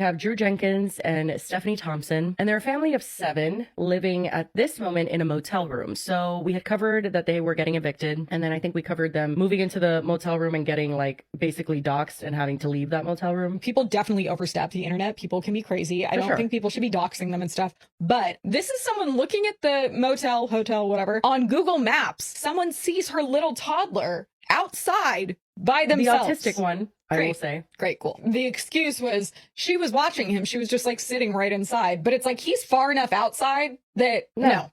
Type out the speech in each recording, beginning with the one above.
have Drew Jenkins and Stephanie Thompson, and they're a family of 7 living at this moment in a motel room. So we had covered that they were getting evicted, and then I think we covered them moving into the motel room and getting like basically doxxed and having to leave that motel room. People definitely overstep the internet. People can be crazy. I don't think people should be doxing them and stuff. But this is someone looking at the motel, hotel, whatever, on Google Maps. Someone sees her little toddler outside by themselves. The autistic one. I will say. Great, cool. The excuse was she was watching him. She was just like sitting right inside. But it's like he's far enough outside that no.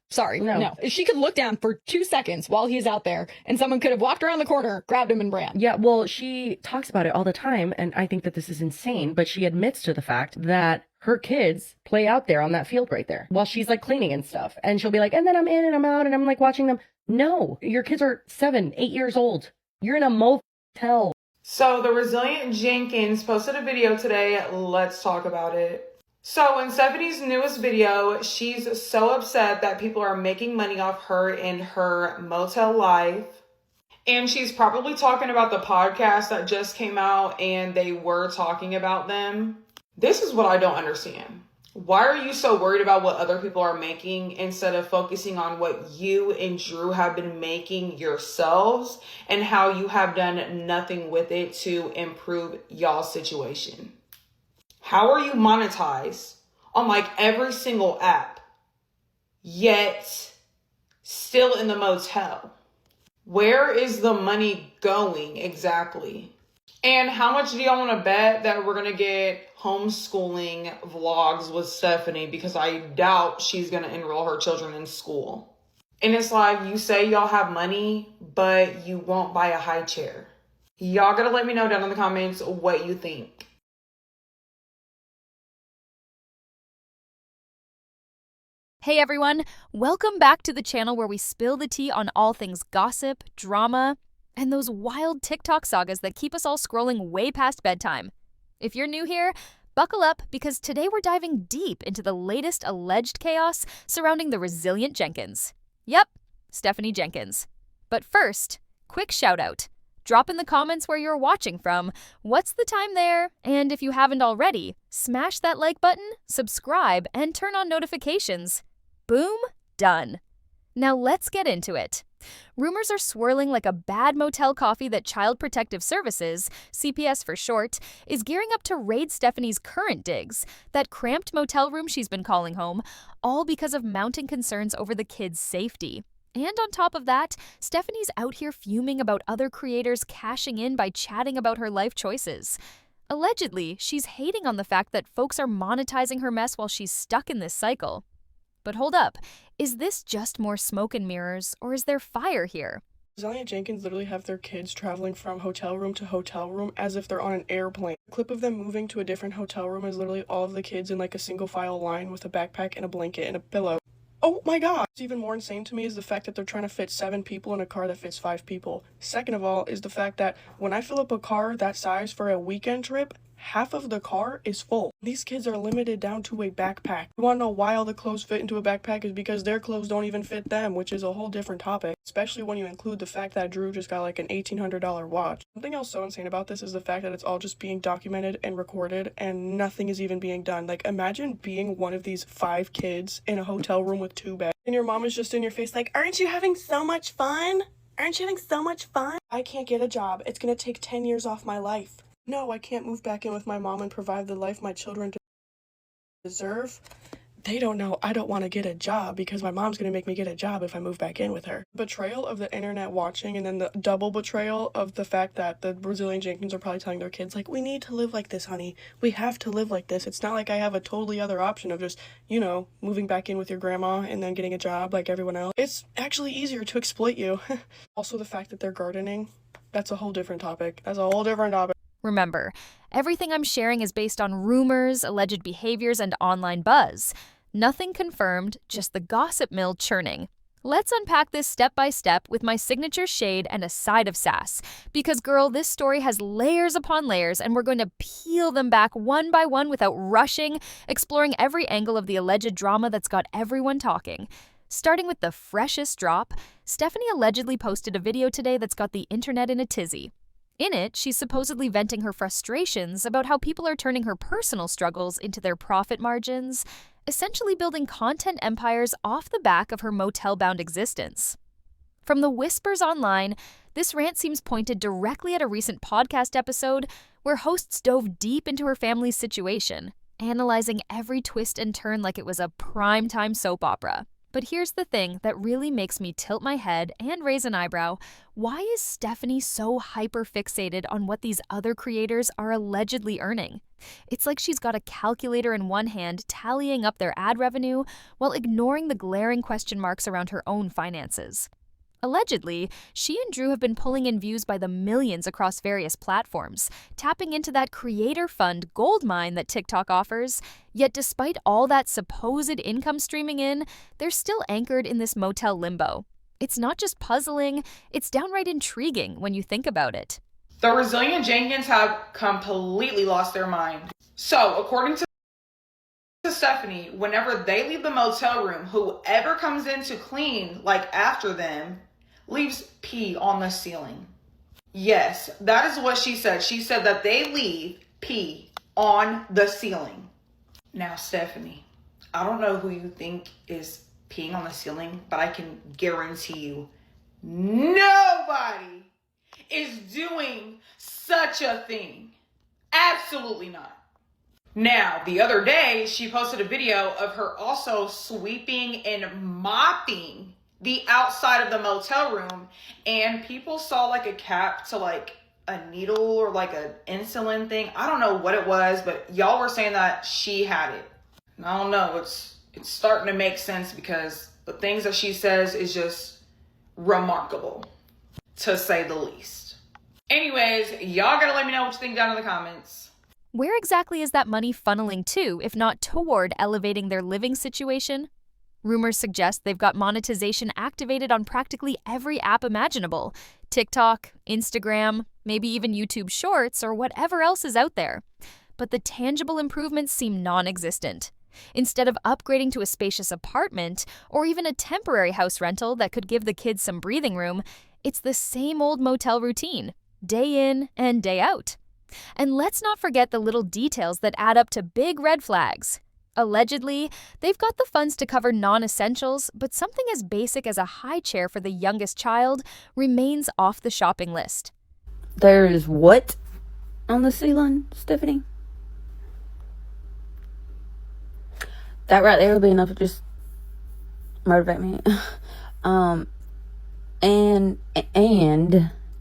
She could look down for 2 seconds while he's out there and someone could have walked around the corner, grabbed him and ran. Yeah, well, she talks about it all the time. And I think that this is insane. But she admits to the fact that her kids play out there on that field right there while she's like cleaning and stuff. And she'll be like, and then I'm in and I'm out and I'm like watching them. No, your kids are 7, 8 years old. You're in a motel. So the resilient Jenkins posted a video today. Let's talk about it. So in Stephanie's newest video, she's so upset that people are making money off her in her motel life. And she's probably talking about the podcast that just came out and they were talking about them. This is what I don't understand. Why are you so worried about what other people are making instead of focusing on what you and Drew have been making yourselves and how you have done nothing with it to improve y'all's situation? How are you monetized on like every single app, yet still in the motel? Where is the money going exactly? And how much do y'all want to bet that we're going to get homeschooling vlogs with Stephanie? Because I doubt she's going to enroll her children in school. And it's like, you say y'all have money, but you won't buy a high chair. Y'all got to let me know down in the comments what you think. Hey everyone, welcome back to the channel where we spill the tea on all things gossip, drama, and those wild TikTok sagas that keep us all scrolling way past bedtime. If you're new here, buckle up because today we're diving deep into the latest alleged chaos surrounding the resilient Jenkins. Yep, Stephanie Jenkins. But first, quick shout out. Drop in the comments where you're watching from, what's the time there, and if you haven't already, smash that like button, subscribe, and turn on notifications. Boom, done. Now let's get into it. Rumors are swirling like a bad motel coffee that Child Protective Services, CPS for short, is gearing up to raid Stephanie's current digs, that cramped motel room she's been calling home, all because of mounting concerns over the kids' safety. And on top of that, Stephanie's out here fuming about other creators cashing in by chatting about her life choices. Allegedly, she's hating on the fact that folks are monetizing her mess while she's stuck in this cycle. But hold up, is this just more smoke and mirrors, or is there fire here? Resilient Jenkins literally have their kids traveling from hotel room to hotel room as if they're on an airplane. A clip of them moving to a different hotel room is literally all of the kids in like a single file line with a backpack and a blanket and a pillow. Oh my god! What's even more insane to me is the fact that they're trying to fit 7 people in a car that fits 5 people. Second of all is the fact that when I fill up a car that size for a weekend trip, half of the car is full. These kids are limited down to a backpack. You want to know why all the clothes fit into a backpack is because their clothes don't even fit them, which is a whole different topic, especially when you include the fact that Drew just got like an $1,800 watch. Something else so insane about this is the fact that it's all just being documented and recorded and nothing is even being done. Like, imagine being one of these 5 kids in a hotel room with 2 beds and your mom is just in your face like, aren't you having so much fun? Aren't you having so much fun? I can't get a job. It's gonna take 10 years off my life. No, I can't move back in with my mom and provide the life my children deserve. They don't know I don't want to get a job because my mom's going to make me get a job if I move back in with her. Betrayal of the internet watching and then the double betrayal of the fact that the Brazilian Jenkins are probably telling their kids, like, we need to live like this, honey. We have to live like this. It's not like I have a totally other option of just, you know, moving back in with your grandma and then getting a job like everyone else. It's actually easier to exploit you. Also, the fact that they're gardening, that's a whole different topic. Remember, everything I'm sharing is based on rumors, alleged behaviors, and online buzz. Nothing confirmed, just the gossip mill churning. Let's unpack this step by step with my signature shade and a side of sass. Because girl, this story has layers upon layers and we're going to peel them back one by one without rushing, exploring every angle of the alleged drama that's got everyone talking. Starting with the freshest drop, Stephanie allegedly posted a video today that's got the internet in a tizzy. In it, she's supposedly venting her frustrations about how people are turning her personal struggles into their profit margins, essentially building content empires off the back of her motel-bound existence. From the whispers online, this rant seems pointed directly at a recent podcast episode where hosts dove deep into her family's situation, analyzing every twist and turn like it was a primetime soap opera. But here's the thing that really makes me tilt my head and raise an eyebrow. Why is Stephanie so hyper-fixated on what these other creators are allegedly earning? It's like she's got a calculator in one hand tallying up their ad revenue while ignoring the glaring question marks around her own finances. Allegedly, she and Drew have been pulling in views by the millions across various platforms, tapping into that creator fund goldmine that TikTok offers. Yet despite all that supposed income streaming in, they're still anchored in this motel limbo. It's not just puzzling, it's downright intriguing when you think about it. The resilient Jenkins have completely lost their mind. So, according to Stephanie, whenever they leave the motel room, whoever comes in to clean, like after them, leaves pee on the ceiling. Yes, that is what she said. She said that they leave pee on the ceiling. Now, Stephanie, I don't know who you think is peeing on the ceiling, but I can guarantee you nobody is doing such a thing. Absolutely not. Now, the other day, she posted a video of her also sweeping and mopping the outside of the motel room, and people saw like a cap to like a needle or like an insulin thing. I don't know what it was, but y'all were saying that she had it. And I don't know, it's starting to make sense because the things that she says is just remarkable, to say the least. Anyways, y'all gotta let me know what you think down in the comments. Where exactly is that money funneling to, if not toward elevating their living situation? Rumors suggest they've got monetization activated on practically every app imaginable. TikTok, Instagram, maybe even YouTube Shorts, or whatever else is out there. But the tangible improvements seem non-existent. Instead of upgrading to a spacious apartment, or even a temporary house rental that could give the kids some breathing room, it's the same old motel routine, day in and day out. And let's not forget the little details that add up to big red flags. Allegedly, they've got the funds to cover non-essentials, but something as basic as a high chair for the youngest child remains off the shopping list. There is what on the ceiling, Stephanie? That right there would be enough to just motivate me. And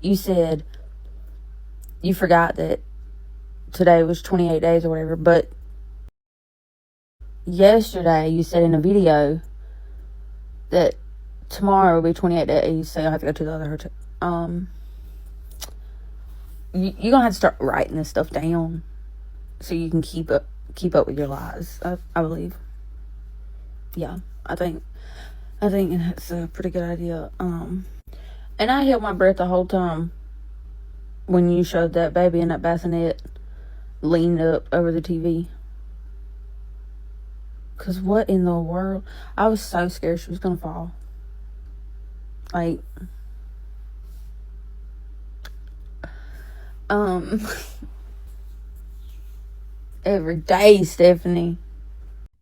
you said you forgot that today was 28 days or whatever, but yesterday you said in a video that tomorrow will be 28 days, so you'll have to go to the other hotel. You're gonna have to start writing this stuff down so you can keep up with your lies. I believe. Yeah, I think that's a pretty good idea. And I held my breath the whole time when you showed that baby in that bassinet leaned up over the TV. Cause what in the world? I was so scared she was gonna fall. Like, every day, Stephanie.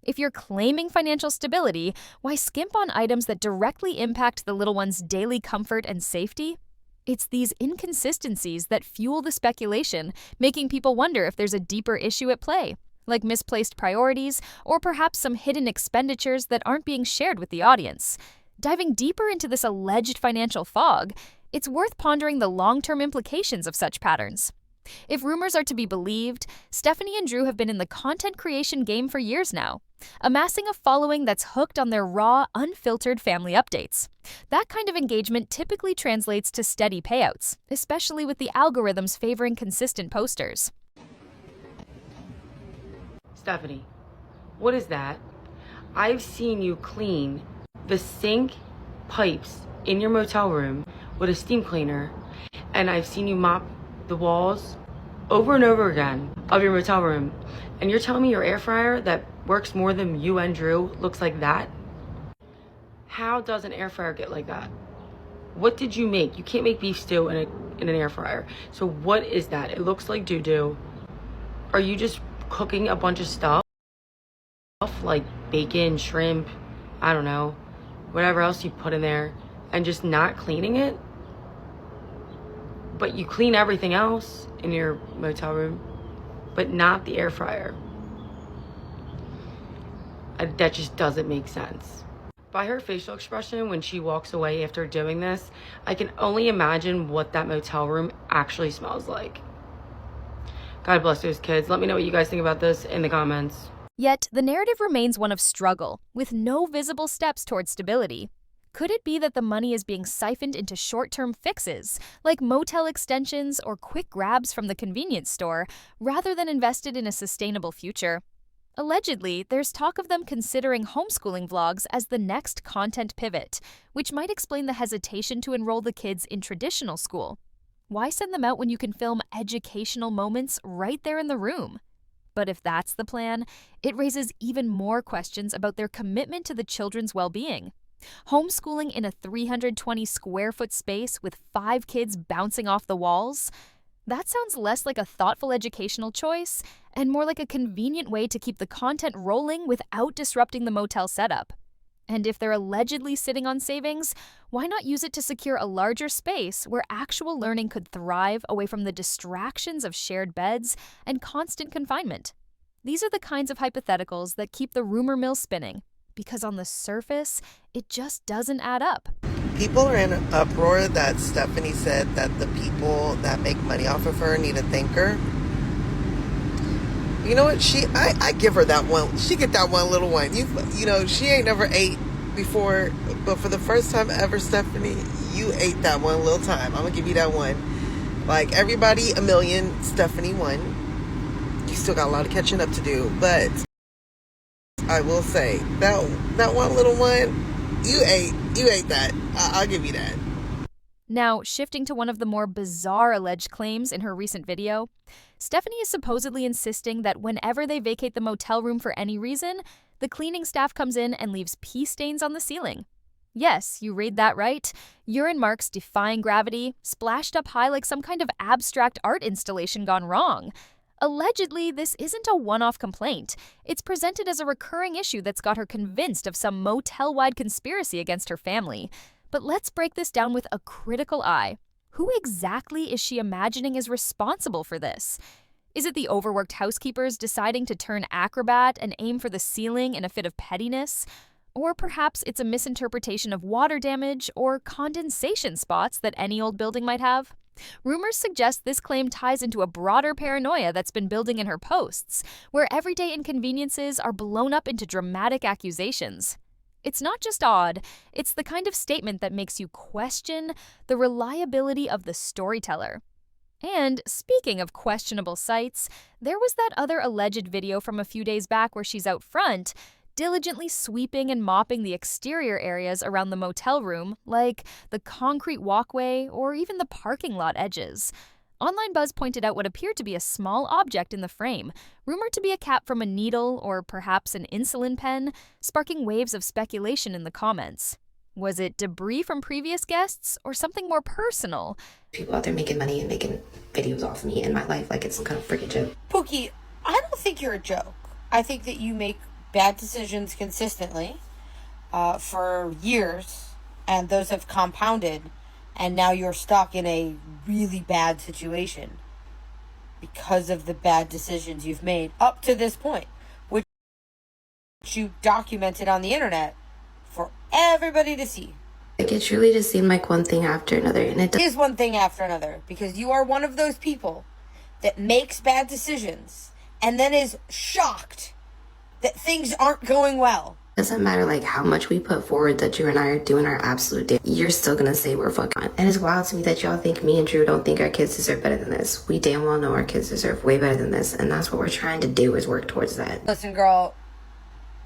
If you're claiming financial stability, why skimp on items that directly impact the little one's daily comfort and safety? It's these inconsistencies that fuel the speculation, making people wonder if there's a deeper issue at play, like misplaced priorities or perhaps some hidden expenditures that aren't being shared with the audience. Diving deeper into this alleged financial fog, it's worth pondering the long-term implications of such patterns. If rumors are to be believed, Stephanie and Drew have been in the content creation game for years now, amassing a following that's hooked on their raw, unfiltered family updates. That kind of engagement typically translates to steady payouts, especially with the algorithms favoring consistent posters. Stephanie, what is that? I've seen you clean the sink pipes in your motel room with a steam cleaner, and I've seen you mop the walls over and over again of your motel room, and you're telling me your air fryer that works more than you and Drew looks like that? How does an air fryer get like that? What did you make? You can't make beef stew in an air fryer. So what is that? It looks like doo-doo. Are you just cooking a bunch of stuff like bacon, shrimp, I don't know, whatever else you put in there, and just not cleaning it? But you clean everything else in your motel room, but not the air fryer. That just doesn't make sense. By her facial expression when she walks away after doing this, I can only imagine what that motel room actually smells like. God bless those kids. Let me know what you guys think about this in the comments. Yet, the narrative remains one of struggle, with no visible steps towards stability. Could it be that the money is being siphoned into short-term fixes, like motel extensions or quick grabs from the convenience store, rather than invested in a sustainable future? Allegedly, there's talk of them considering homeschooling vlogs as the next content pivot, which might explain the hesitation to enroll the kids in traditional school. Why send them out when you can film educational moments right there in the room? But if that's the plan, it raises even more questions about their commitment to the children's well-being. Homeschooling in a 320 square foot space with 5 kids bouncing off the walls? That sounds less like a thoughtful educational choice and more like a convenient way to keep the content rolling without disrupting the motel setup. And if they're allegedly sitting on savings, why not use it to secure a larger space where actual learning could thrive away from the distractions of shared beds and constant confinement? These are the kinds of hypotheticals that keep the rumor mill spinning, because on the surface, it just doesn't add up. People are in an uproar that Stephanie said that the people that make money off of her need to thank her. You know what? I give her that one. She get that one little one. You know, she ain't never ate before, but for the first time ever, Stephanie, you ate that one little time. I'm gonna give you that one. Like everybody, a million. Stephanie one. You still got a lot of catching up to do, but I will say that one little one, you ate that. I'll give you that. Now, shifting to one of the more bizarre alleged claims in her recent video, Stephanie is supposedly insisting that whenever they vacate the motel room for any reason, the cleaning staff comes in and leaves pee stains on the ceiling. Yes, you read that right. Urine marks defying gravity, splashed up high like some kind of abstract art installation gone wrong. Allegedly, this isn't a one-off complaint. It's presented as a recurring issue that's got her convinced of some motel-wide conspiracy against her family. But let's break this down with a critical eye. Who exactly is she imagining is responsible for this? Is it the overworked housekeepers deciding to turn acrobat and aim for the ceiling in a fit of pettiness? Or perhaps it's a misinterpretation of water damage or condensation spots that any old building might have? Rumors suggest this claim ties into a broader paranoia that's been building in her posts, where everyday inconveniences are blown up into dramatic accusations. It's not just odd, it's the kind of statement that makes you question the reliability of the storyteller. And speaking of questionable sites, there was that other alleged video from a few days back where she's out front, diligently sweeping and mopping the exterior areas around the motel room, like the concrete walkway or even the parking lot edges. Online Buzz pointed out what appeared to be a small object in the frame, rumored to be a cap from a needle or perhaps an insulin pen, sparking waves of speculation in the comments. Was it debris from previous guests or something more personal? People out there making money and making videos off me and my life like it's some kind of freaking joke. Pookie, I don't think you're a joke. I think that you make bad decisions consistently for years, and those have compounded, and now you're stuck in a really bad situation because of the bad decisions you've made up to this point, which you documented on the internet for everybody to see. Like, it truly just seemed like one thing after another, and it is one thing after another, because you are one of those people that makes bad decisions and then is shocked that things aren't going well. doesn't matter like how much we put forward that Drew and I are doing our absolute day. You're still gonna say we're fucking on. And it's wild to me that y'all think me and Drew don't think our kids deserve better than this. We damn well know our kids deserve way better than this, and that's what we're trying to do, is work towards that. Listen, girl,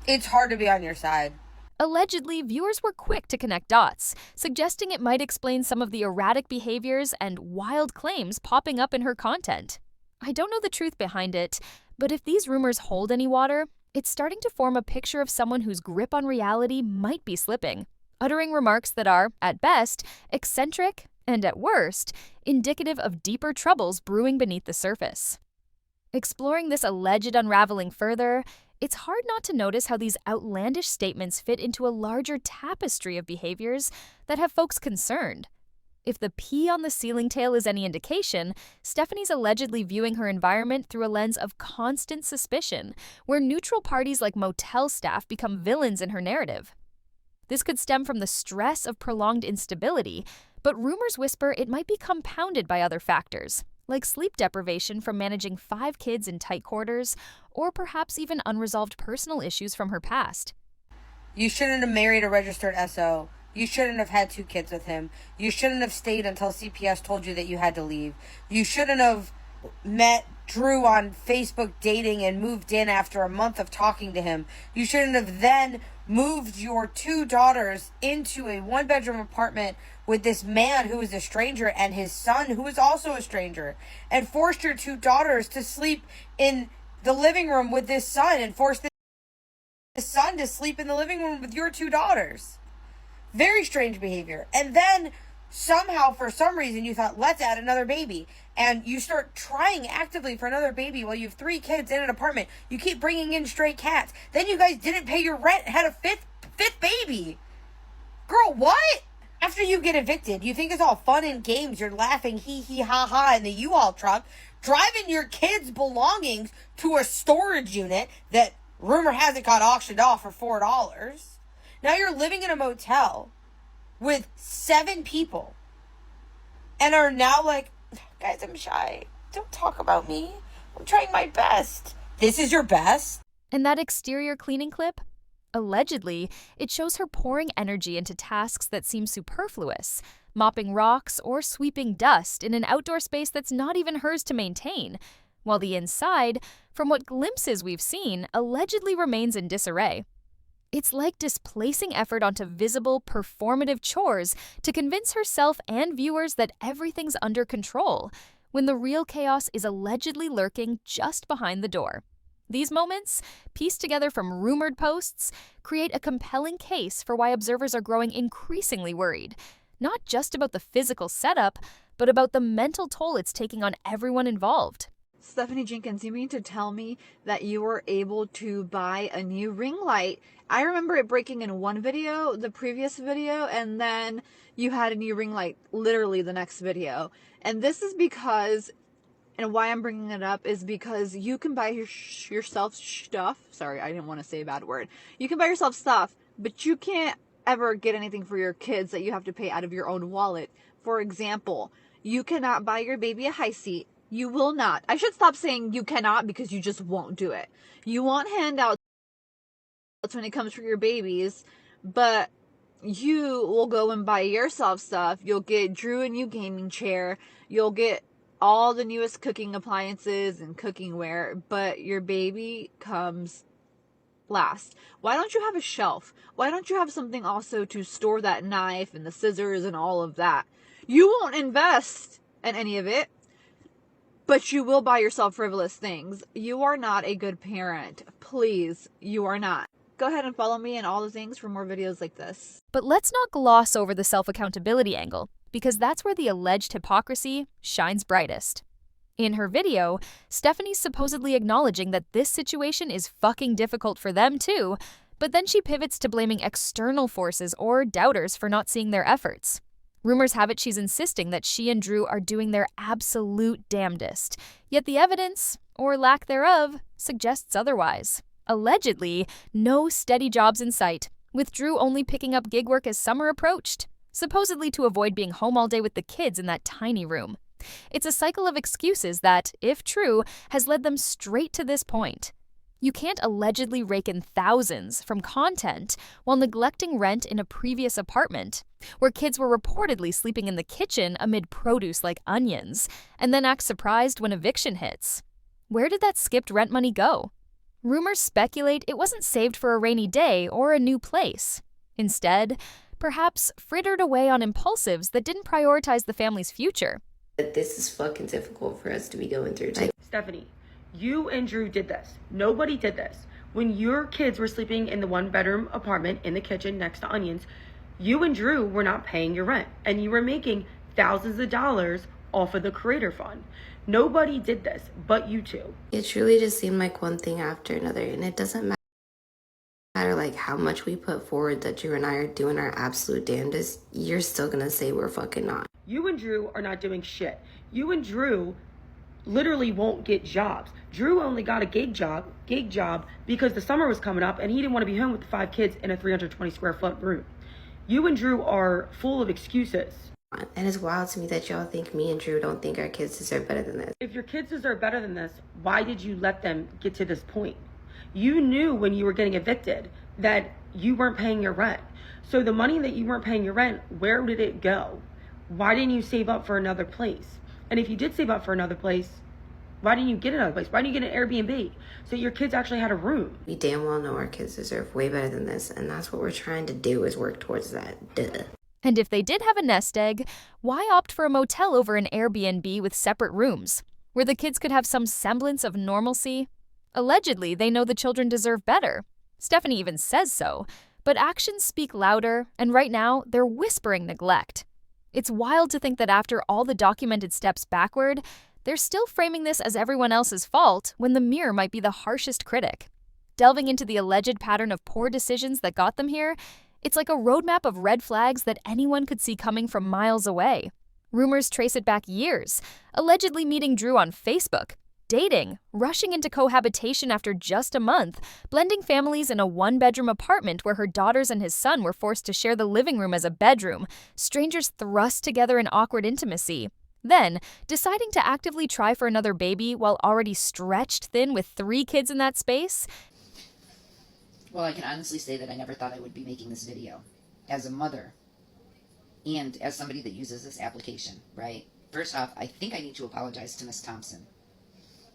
it's hard to be on your side. Allegedly, viewers were quick to connect dots, suggesting it might explain some of the erratic behaviors and wild claims popping up in her content. I don't know the truth behind it, but if these rumors hold any water, it's starting to form a picture of someone whose grip on reality might be slipping. uttering remarks that are, at best, eccentric and at worst, indicative of deeper troubles brewing beneath the surface. Exploring this alleged unraveling further, it's hard not to notice how these outlandish statements fit into a larger tapestry of behaviors that have folks concerned. If the pee on the ceiling tale is any indication, Stephanie's allegedly viewing her environment through a lens of constant suspicion, where neutral parties like motel staff become villains in her narrative. This could stem from the stress of prolonged instability, but rumors whisper it might be compounded by other factors, like sleep deprivation from managing 5 kids in tight quarters, or perhaps even unresolved personal issues from her past. You shouldn't have married a registered SO. You shouldn't have had 2 kids with him. You shouldn't have stayed until CPS told you that you had to leave. You shouldn't have met Drew on Facebook dating and moved in after a month of talking to him. You shouldn't have then moved your 2 daughters into a 1-bedroom apartment with this man who is a stranger and his son who is also a stranger, and forced your 2 daughters to sleep in the living room with this son and forced this son to sleep in the living room with your 2 daughters. Very strange behavior. And then somehow, for some reason, you thought, let's add another baby. And you start trying actively for another baby while you have 3 kids in an apartment. You keep bringing in stray cats. Then you guys didn't pay your rent and had a fifth baby. Girl, what? After you get evicted, you think it's all fun and games. You're laughing, hee hee ha ha in the U-Haul truck, driving your kids' belongings to a storage unit that rumor has it got auctioned off for $4. Now you're living in a motel with 7 people and are now like, guys, I'm shy. Don't talk about me. I'm trying my best. This is your best? And that exterior cleaning clip? Allegedly, it shows her pouring energy into tasks that seem superfluous, mopping rocks or sweeping dust in an outdoor space that's not even hers to maintain, while the inside, from what glimpses we've seen, allegedly remains in disarray. It's like displacing effort onto visible, performative chores to convince herself and viewers that everything's under control, when the real chaos is allegedly lurking just behind the door. These moments, pieced together from rumored posts, create a compelling case for why observers are growing increasingly worried, not just about the physical setup, but about the mental toll it's taking on everyone involved. Stephanie Jenkins, you mean to tell me that you were able to buy a new ring light? I remember it breaking in one video, the previous video, and then you had a new ring light literally the next video. And this is because, and why I'm bringing it up is because you can buy yourself stuff. Sorry, I didn't want to say a bad word. You can buy yourself stuff, but you can't ever get anything for your kids that you have to pay out of your own wallet. For example, you cannot buy your baby a high seat. You will not. I should stop saying you cannot because you just won't do it. You want handouts when it comes for your babies, but you will go and buy yourself stuff. You'll get Drew a new gaming chair. You'll get all the newest cooking appliances and cookingware, but your baby comes last. Why don't you have a shelf? Why don't you have something also to store that knife and the scissors and all of that? You won't invest in any of it, but you will buy yourself frivolous things. You are not a good parent. Please, you are not. Go ahead and follow me and all the things for more videos like this. But let's not gloss over the self-accountability angle, because that's where the alleged hypocrisy shines brightest. In her video, Stephanie's supposedly acknowledging that this situation is fucking difficult for them too, but then she pivots to blaming external forces or doubters for not seeing their efforts. Rumors have it she's insisting that she and Drew are doing their absolute damnedest, yet the evidence, or lack thereof, suggests otherwise. Allegedly, no steady jobs in sight, with Drew only picking up gig work as summer approached, supposedly to avoid being home all day with the kids in that tiny room. It's a cycle of excuses that, if true, has led them straight to this point. You can't allegedly rake in thousands from content while neglecting rent in a previous apartment, where kids were reportedly sleeping in the kitchen amid produce like onions, and then act surprised when eviction hits. Where did that skipped rent money go? Rumors speculate it wasn't saved for a rainy day or a new place. Instead, perhaps frittered away on impulsives that didn't prioritize the family's future. This is fucking difficult for us to be going through. Stephanie, you and Drew did this. Nobody did this. When your kids were sleeping in the 1-bedroom apartment in the kitchen next to onions, You and Drew were not paying your rent, and you were making thousands of dollars off of the creator fund. Nobody did this but you two. It truly just seemed like one thing after another, and it doesn't matter like how much we put forward that Drew and I are doing our absolute damnedest, you're still gonna say we're fucking not. You and Drew are not doing shit. You and Drew literally won't get jobs. Drew only got a gig job because the summer was coming up and he didn't want to be home with the 5 kids in a 320 square foot room. You and Drew are full of excuses. And it's wild to me that y'all think me and Drew don't think our kids deserve better than this. If your kids deserve better than this, why did you let them get to this point? You knew when you were getting evicted that you weren't paying your rent. So the money that you weren't paying your rent, where did it go? Why didn't you save up for another place? And if you did save up for another place, why didn't you get another place? Why didn't you get an Airbnb so your kids actually had a room? We damn well know our kids deserve way better than this, and that's what we're trying to do, is work towards that. Duh. And if they did have a nest egg, why opt for a motel over an Airbnb with separate rooms, where the kids could have some semblance of normalcy? Allegedly, they know the children deserve better. Stephanie even says so. But actions speak louder, and right now, they're whispering neglect. It's wild to think that after all the documented steps backward, they're still framing this as everyone else's fault when the mirror might be the harshest critic. Delving into the alleged pattern of poor decisions that got them here, it's like a roadmap of red flags that anyone could see coming from miles away. Rumors trace it back years, allegedly meeting Drew on Facebook, dating, rushing into cohabitation after just a month, blending families in a 1-bedroom apartment where her daughters and his son were forced to share the living room as a bedroom, strangers thrust together in awkward intimacy. Then, deciding to actively try for another baby while already stretched thin with 3 kids in that space. Well, I can honestly say that I never thought I would be making this video. As a mother, and as somebody that uses this application, right? First off, I think I need to apologize to Miss Thompson.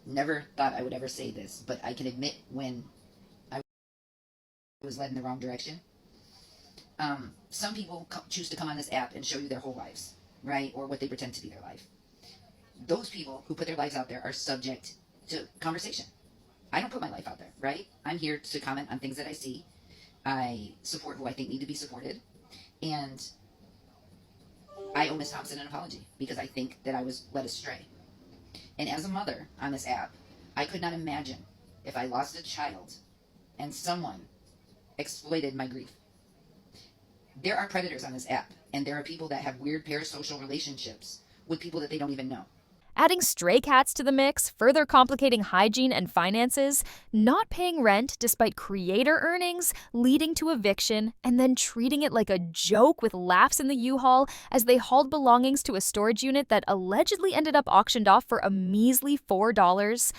Never thought I would ever say this, but I can admit when I was led in the wrong direction. Some people choose to come on this app and show you their whole lives, right? Or what they pretend to be their life. Those people who put their lives out there are subject to conversation. I don't put my life out there, right? I'm here to comment on things that I see. I support who I think need to be supported. And I owe Miss Thompson an apology because I think that I was led astray. And as a mother on this app, I could not imagine if I lost a child and someone exploited my grief. There are predators on this app, and there are people that have weird parasocial relationships with people that they don't even know. Adding stray cats to the mix, further complicating hygiene and finances, not paying rent despite creator earnings, leading to eviction, and then treating it like a joke with laughs in the U-Haul as they hauled belongings to a storage unit that allegedly ended up auctioned off for a measly $4.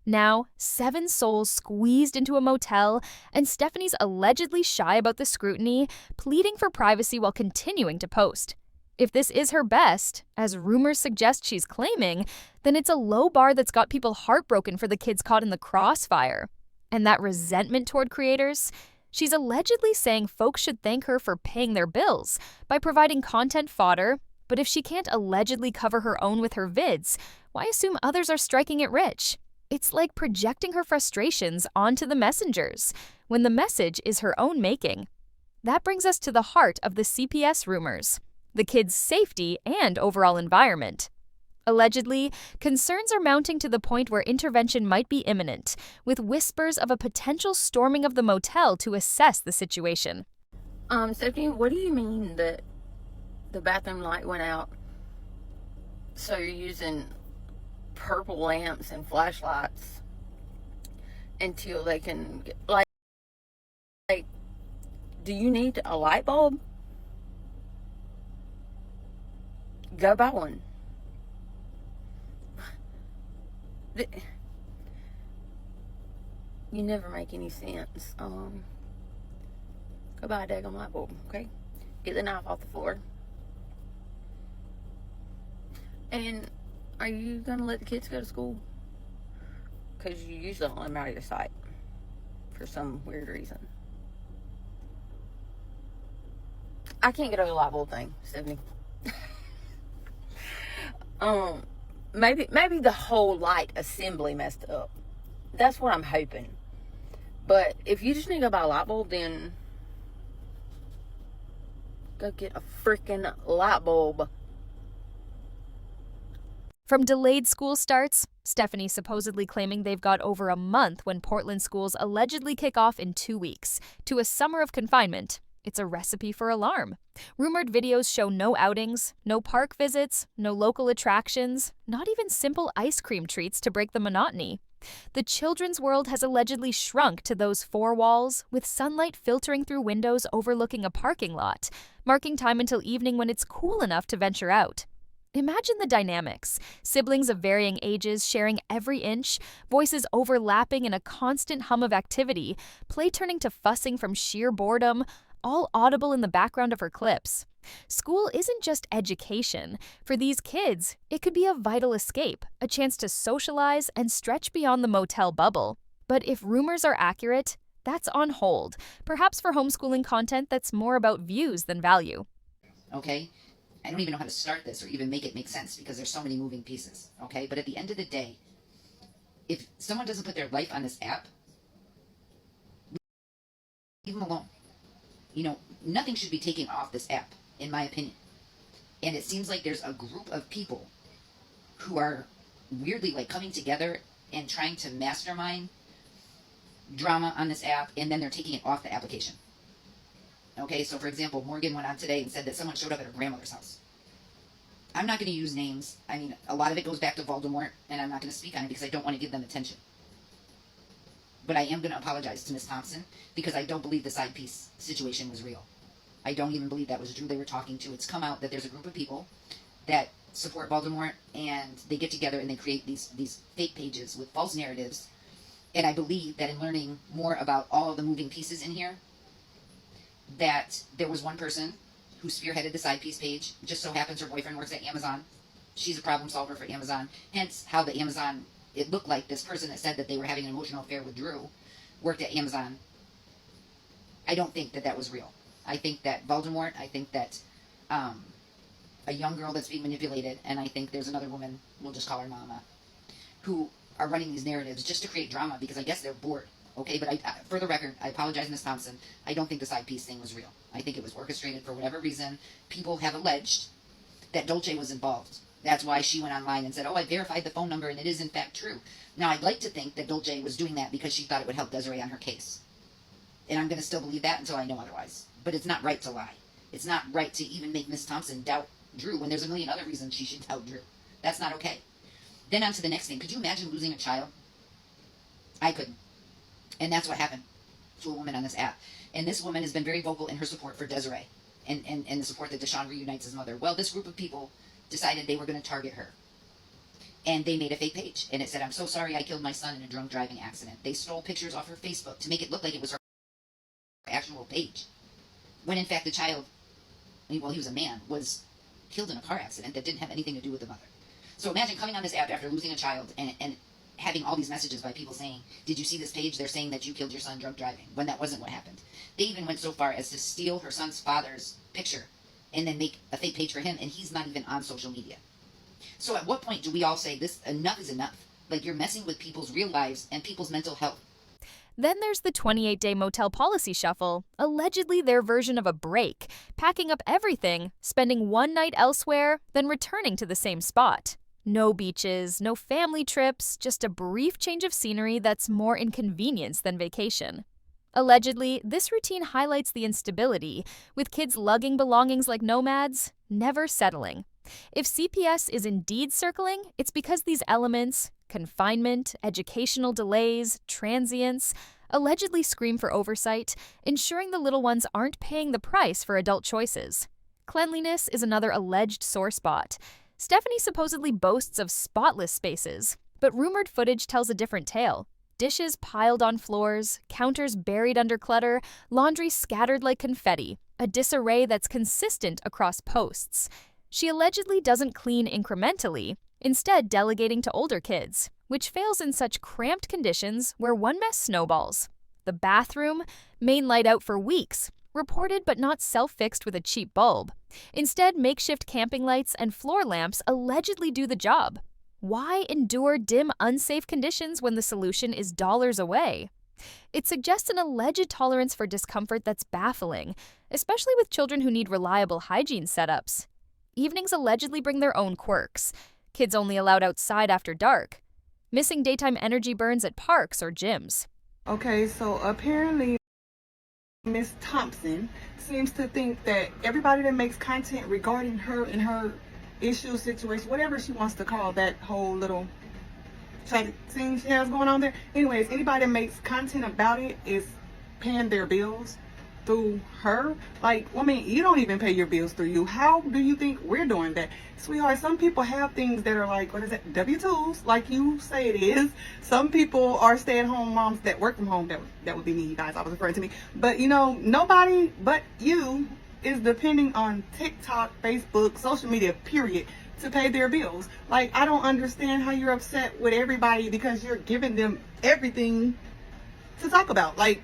Now, 7 souls squeezed into a motel, and Stephanie's allegedly shy about the scrutiny, pleading for privacy while continuing to post. If this is her best, as rumors suggest she's claiming, then it's a low bar that's got people heartbroken for the kids caught in the crossfire. And that resentment toward creators? She's allegedly saying folks should thank her for paying their bills by providing content fodder, but if she can't allegedly cover her own with her vids, why assume others are striking it rich? It's like projecting her frustrations onto the messengers, when the message is her own making. That brings us to the heart of the CPS rumors. The kids' safety and overall environment. Allegedly, concerns are mounting to the point where intervention might be imminent, with whispers of a potential storming of the motel to assess the situation. Stephanie, what do you mean that the bathroom light went out? So you're using purple lamps and flashlights until they can get, like, do you need a light bulb? Go buy one. You never make any sense. Go buy a daggone light bulb, okay? Get the knife off the floor. And are you gonna let the kids go to school? Because you usually don't let them out of your sight for some weird reason. I can't get over the light bulb thing, Stephanie. Maybe the whole light assembly messed up. That's what I'm hoping. But if you just need to go buy a light bulb, then Go get a freaking light bulb. From delayed school starts, Stephanie supposedly claiming they've got over a month when Portland schools allegedly kick off in 2 weeks, to a summer of confinement. It's a recipe for alarm. Rumored videos show no outings, no park visits, no local attractions, not even simple ice cream treats to break the monotony. The children's world has allegedly shrunk to those four walls, with sunlight filtering through windows overlooking a parking lot, marking time until evening when it's cool enough to venture out. Imagine the dynamics. Siblings of varying ages sharing every inch, voices overlapping in a constant hum of activity, play turning to fussing from sheer boredom, all audible in the background of her clips. School isn't just education. For these kids, it could be a vital escape, a chance to socialize and stretch beyond the motel bubble. But if rumors are accurate, that's on hold, perhaps for homeschooling content that's more about views than value. Okay? I don't even know how to start this or even make it make sense because there's so many moving pieces, okay? But at the end of the day, if someone doesn't put their life on this app, leave them alone. You know, nothing should be taken off this app, in my opinion. And it seems like there's a group of people who are weirdly like coming together and trying to mastermind drama on this app, and then they're taking it off the application. Okay, so for example, Morgan went on today and said that someone showed up at her grandmother's house. I'm not going to use names. I mean, a lot of it goes back to Voldemort, and I'm not going to speak on it because I don't want to give them attention. But I am going to apologize to Miss Thompson because I don't believe the side piece situation was real. I don't even believe that was Drew they were talking to. It's come out that there's a group of people that support Voldemort, and they get together and they create these fake pages with false narratives. And I believe that in learning more about all of the moving pieces in here, that there was one person who spearheaded the side piece page. Just so happens her boyfriend works at Amazon. She's a problem solver for Amazon. Hence how the Amazon, it looked like this person that said that they were having an emotional affair with Drew worked at Amazon. I don't think that that was real. I think that Voldemort, I think that a young girl that's being manipulated, and I think there's another woman, we'll just call her Mama, who are running these narratives just to create drama because I guess they're bored. Okay, but for the record, I apologize, Ms. Thompson. I don't think the side piece thing was real. I think it was orchestrated for whatever reason. People have alleged that Dolce was involved. That's why she went online and said, oh, I verified the phone number, and it is in fact true. Now, I'd like to think that Dolce was doing that because she thought it would help Desiree on her case. And I'm going to still believe that until I know otherwise. But it's not right to lie. It's not right to even make Ms. Thompson doubt Drew when there's a million other reasons she should doubt Drew. That's not okay. Then on to the next thing. Could you imagine losing a child? I couldn't. And that's what happened to a woman on this app. And this woman has been very vocal in her support for Desiree and the support that Deshaun reunites his mother. Well, this group of people decided they were going to target her. And they made a fake page. And it said, I'm so sorry I killed my son in a drunk driving accident. They stole pictures off her Facebook to make it look like it was her actual page. When in fact the child, well, he was a man, was killed in a car accident that didn't have anything to do with the mother. So imagine coming on this app after losing a child and having all these messages by people saying, did you see this page? They're saying that you killed your son drunk driving, when that wasn't what happened. They even went so far as to steal her son's father's picture and then make a fake page for him, and he's not even on social media. So at what point do we all say, this enough is enough? Like, you're messing with people's real lives and people's mental health. Then there's the 28-day motel policy shuffle, allegedly their version of a break, packing up everything, spending one night elsewhere, then returning to the same spot. No beaches, no family trips, just a brief change of scenery that's more inconvenience than vacation. Allegedly, this routine highlights the instability, with kids lugging belongings like nomads, never settling. If CPS is indeed circling, it's because these elements, confinement, educational delays, transience, allegedly scream for oversight, ensuring the little ones aren't paying the price for adult choices. Cleanliness is another alleged sore spot. Stephanie supposedly boasts of spotless spaces, but rumored footage tells a different tale. Dishes piled on floors, counters buried under clutter, laundry scattered like confetti, a disarray that's consistent across posts. She allegedly doesn't clean incrementally, instead delegating to older kids, which fails in such cramped conditions where one mess snowballs. The bathroom, main light out for weeks, reported but not self-fixed with a cheap bulb. Instead, makeshift camping lights and floor lamps allegedly do the job. Why endure dim, unsafe conditions when the solution is dollars away? It suggests an alleged tolerance for discomfort that's baffling, especially with children who need reliable hygiene setups. Evenings allegedly bring their own quirks. Kids only allowed outside after dark. Missing daytime energy burns at parks or gyms. Okay, so apparently Miss Thompson seems to think that everybody that makes content regarding her and her issue, situation, whatever she wants to call that whole little thing she has going on there. Anyways, anybody that makes content about it is paying their bills through her. Like, I mean, you don't even pay your bills through you. How do you think we're doing that? Sweetheart, some people have things that are like, what is it, W-2s, like you say it is. Some people are stay-at-home moms that work from home. That would be me, you guys. I was referring to me. But, you know, nobody but you is depending on TikTok, Facebook, social media, period, to pay their bills. Like, I don't understand how you're upset with everybody because you're giving them everything to talk about. Like,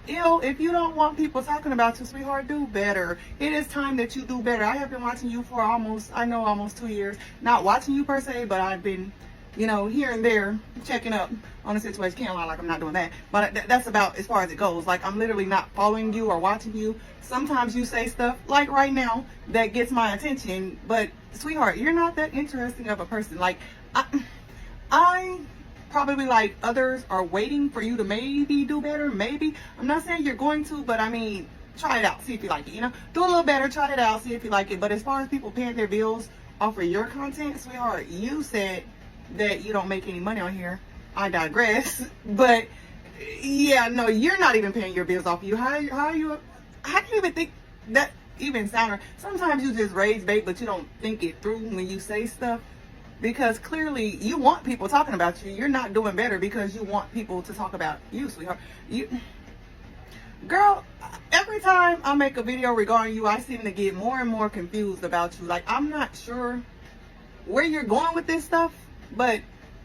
you know, if you don't want people talking about you, sweetheart, do better. It is time that you do better. I have been watching you for almost 2 years. Not watching you per se, but I've been, you know, here and there checking up on the situation. Can't lie, like I'm not doing that. But that's about as far as it goes. Like, I'm literally not following you or watching you. Sometimes you say stuff, like right now, that gets my attention. But, sweetheart, you're not that interesting of a person. Like, I probably, like others, are waiting for you to maybe do better. Maybe. I'm not saying you're going to, but I mean, try it out. See if you like it, you know? Do a little better. Try it out. See if you like it. But as far as people paying their bills off of your content, sweetheart, you said that you don't make any money on here. I digress. But, yeah, no, you're not even paying your bills off of you. How do you even think that even sound? Sometimes you just rage bait, but you don't think it through when you say stuff. Because clearly you want people talking about you. You're not doing better because you want people to talk about you, sweetheart. Girl, every time I make a video regarding you, I seem to get more and more confused about you. Like, I'm not sure where you're going with this stuff, but,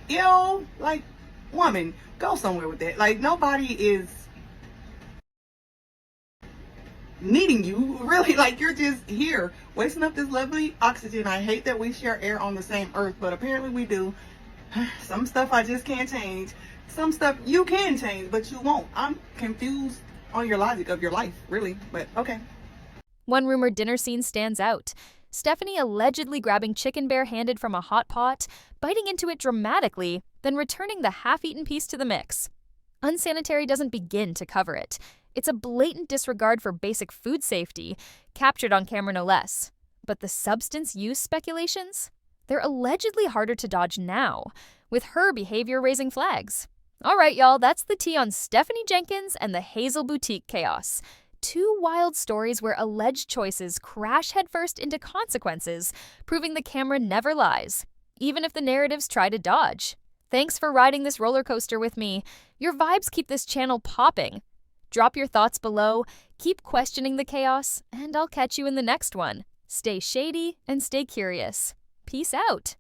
you know, like, woman, go somewhere with that. Like, nobody is needing you, really. Like, you're just here wasting up this lovely oxygen. I hate that we share air on the same earth, but apparently we do. Some stuff I just can't change. Some stuff you can change, but you won't. I'm confused on your logic of your life, really, but okay. One rumored dinner scene stands out. Stephanie allegedly grabbing chicken bare-handed from a hot pot, biting into it dramatically, then returning the half-eaten piece to the mix. Unsanitary doesn't begin to cover it. It's a blatant disregard for basic food safety, captured on camera no less. But the substance use speculations? They're allegedly harder to dodge now, with her behavior raising flags. All right, y'all, that's the tea on Stephanie Jenkins and the Hazel Boutique chaos. Two wild stories where alleged choices crash headfirst into consequences, proving the camera never lies, even if the narratives try to dodge. Thanks for riding this roller coaster with me. Your vibes keep this channel popping. Drop your thoughts below, keep questioning the chaos, and I'll catch you in the next one. Stay shady and stay curious. Peace out.